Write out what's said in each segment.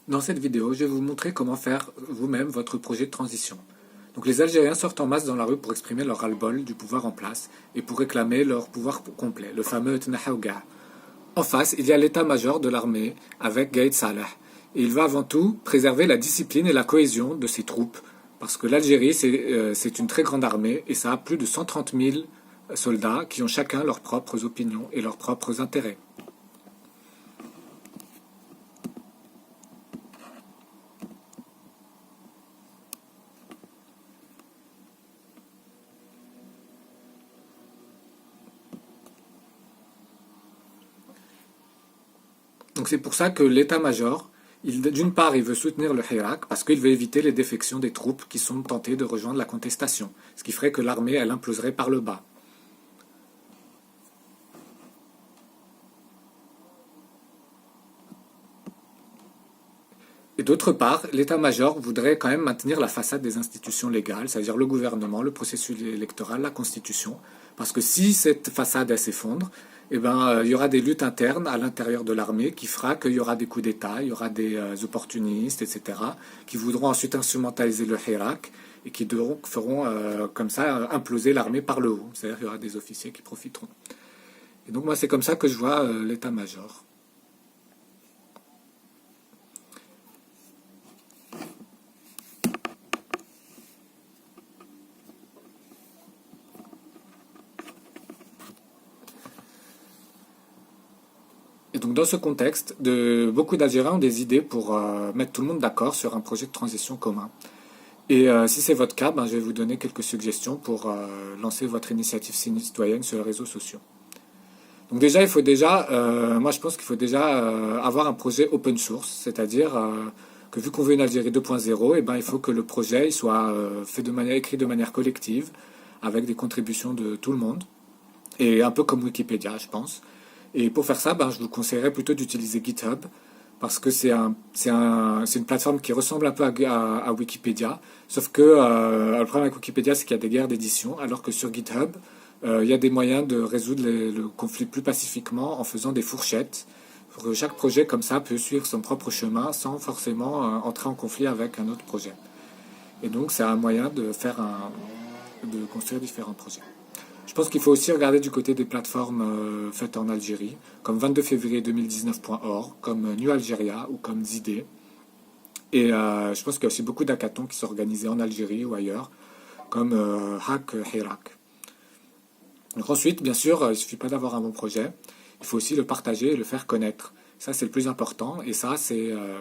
Dans cette vidéo, je vais vous montrer comment faire vous-même votre projet de transition. Donc les Algériens sortent en masse dans la rue pour exprimer leur ras-le-bol du pouvoir en place et pour réclamer leur pouvoir complet, le fameux Tnahaouga. En face, il y a l'état-major de l'armée avec Gaïd Salah. Et il va avant tout préserver la discipline et la cohésion de ses troupes. Parce que l'Algérie, c'est une très grande armée et ça a plus de 130 000 soldats qui ont chacun leurs propres opinions et leurs propres intérêts. Donc c'est pour ça que l'état-major, d'une part, il veut soutenir le Hirak parce qu'il veut éviter les défections des troupes qui sont tentées de rejoindre la contestation, ce qui ferait que l'armée, elle imploserait par le bas. Et d'autre part, l'état-major voudrait quand même maintenir la façade des institutions légales, c'est-à-dire le gouvernement, le processus électoral, la constitution, parce que si cette façade elle s'effondre, eh ben, il y aura des luttes internes à l'intérieur de l'armée qui fera qu'il y aura des coups d'État, il y aura des opportunistes, etc., qui voudront ensuite instrumentaliser le Hirak et qui feront comme ça imploser l'armée par le haut. C'est-à-dire qu'il y aura des officiers qui profiteront. Et donc moi, c'est comme ça que je vois l'état-major. Et donc dans ce contexte, beaucoup d'Algériens ont des idées pour mettre tout le monde d'accord sur un projet de transition commun. Et si c'est votre cas, ben, je vais vous donner quelques suggestions pour lancer votre initiative citoyenne sur les réseaux sociaux. Donc déjà, moi je pense qu'il faut déjà avoir un projet open source, c'est-à-dire que vu qu'on veut une Algérie 2.0, et ben, il faut que le projet il soit écrit de manière collective, avec des contributions de tout le monde, et un peu comme Wikipédia, je pense. Et pour faire ça, ben, je vous conseillerais plutôt d'utiliser GitHub, parce que c'est une plateforme qui ressemble un peu à Wikipédia, sauf que le problème avec Wikipédia, c'est qu'il y a des guerres d'édition, alors que sur GitHub, il y a des moyens de résoudre le conflit plus pacifiquement en faisant des fourchettes. Chaque projet comme ça peut suivre son propre chemin sans forcément entrer en conflit avec un autre projet. Et donc c'est un moyen de construire différents projets. Je pense qu'il faut aussi regarder du côté des plateformes faites en Algérie, comme 22 février 2019.org, comme New Algeria ou comme Zidé. Et je pense qu'il y a aussi beaucoup d'hackathons qui sont organisés en Algérie ou ailleurs, comme Hack Hirak. Donc ensuite, bien sûr, il ne suffit pas d'avoir un bon projet, il faut aussi le partager et le faire connaître. Ça, c'est le plus important. Et ça,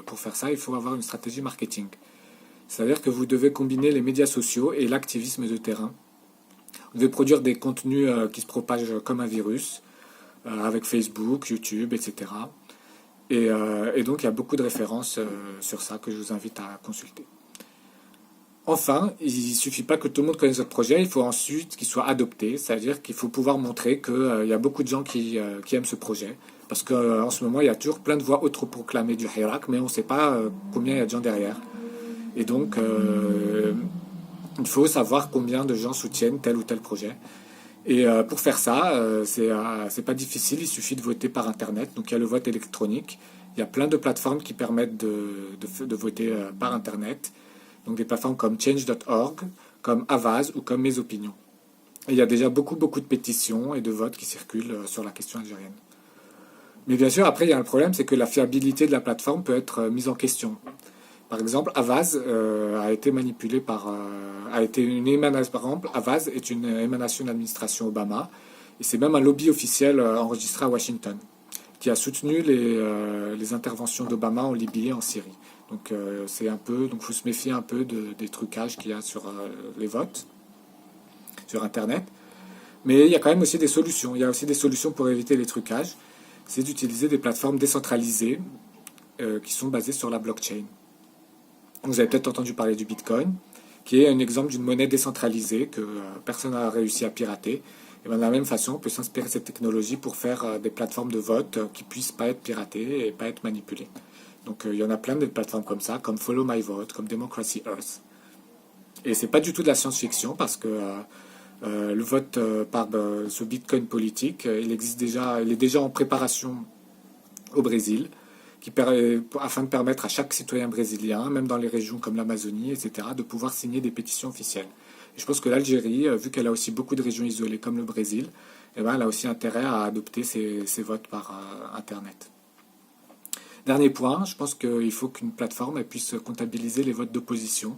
pour faire ça, il faut avoir une stratégie marketing. C'est-à-dire que vous devez combiner les médias sociaux et l'activisme de terrain. Vous devez produire des contenus qui se propagent comme un virus, avec Facebook, YouTube, etc. Et donc, il y a beaucoup de références sur ça que je vous invite à consulter. Enfin, il ne suffit pas que tout le monde connaisse votre projet, il faut ensuite qu'il soit adopté, c'est-à-dire qu'il faut pouvoir montrer qu'il y a beaucoup de gens qui aiment ce projet. Parce qu'en ce moment, il y a toujours plein de voix autoproclamées du Hirak, mais on ne sait pas combien il y a de gens derrière. Et donc, il faut savoir combien de gens soutiennent tel ou tel projet. Et pour faire ça, c'est pas difficile, il suffit de voter par Internet. Donc il y a le vote électronique. Il y a plein de plateformes qui permettent de voter par Internet. Donc des plateformes comme change.org, comme Avaz ou comme Mes Opinions. Et il y a déjà beaucoup de pétitions et de votes qui circulent sur la question algérienne. Mais bien sûr, après, il y a un problème, c'est que la fiabilité de la plateforme peut être mise en question. Par exemple, Avaz a été manipulé a été une émanation. Par exemple, Avaz est une émanation de l'administration Obama, et c'est même un lobby officiel enregistré à Washington, qui a soutenu les interventions d'Obama en Libye et en Syrie. Donc donc faut se méfier un peu des trucages qu'il y a sur les votes sur Internet. Mais il y a quand même aussi des solutions. Il y a aussi des solutions pour éviter les trucages. C'est d'utiliser des plateformes décentralisées qui sont basées sur la blockchain. Vous avez peut-être entendu parler du Bitcoin, qui est un exemple d'une monnaie décentralisée que personne n'a réussi à pirater. Et bien, de la même façon, on peut s'inspirer de cette technologie pour faire des plateformes de vote qui ne puissent pas être piratées et pas être manipulées. Donc il y en a plein de plateformes comme ça, comme Follow My Vote, comme Democracy Earth. Et c'est pas du tout de la science-fiction parce que le vote par ce Bitcoin politique, il est déjà en préparation au Brésil, afin de permettre à chaque citoyen brésilien, même dans les régions comme l'Amazonie, etc., de pouvoir signer des pétitions officielles. Et je pense que l'Algérie, vu qu'elle a aussi beaucoup de régions isolées comme le Brésil, eh ben, elle a aussi intérêt à adopter ces votes par Internet. Dernier point, je pense qu'il faut qu'une plateforme elle puisse comptabiliser les votes d'opposition.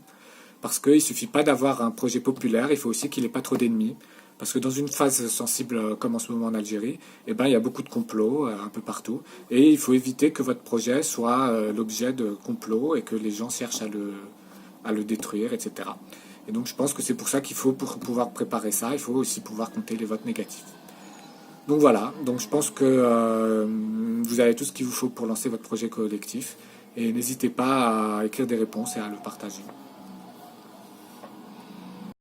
Parce qu'il ne suffit pas d'avoir un projet populaire, il faut aussi qu'il n'ait pas trop d'ennemis. Parce que dans une phase sensible comme en ce moment en Algérie, eh ben, il y a beaucoup de complots un peu partout. Et il faut éviter que votre projet soit l'objet de complots et que les gens cherchent à le détruire, etc. Et donc je pense que c'est pour ça qu'il faut, pour pouvoir préparer ça, il faut aussi pouvoir compter les votes négatifs. Donc voilà, donc je pense que vous avez tout ce qu'il vous faut pour lancer votre projet collectif. Et n'hésitez pas à écrire des réponses et à le partager.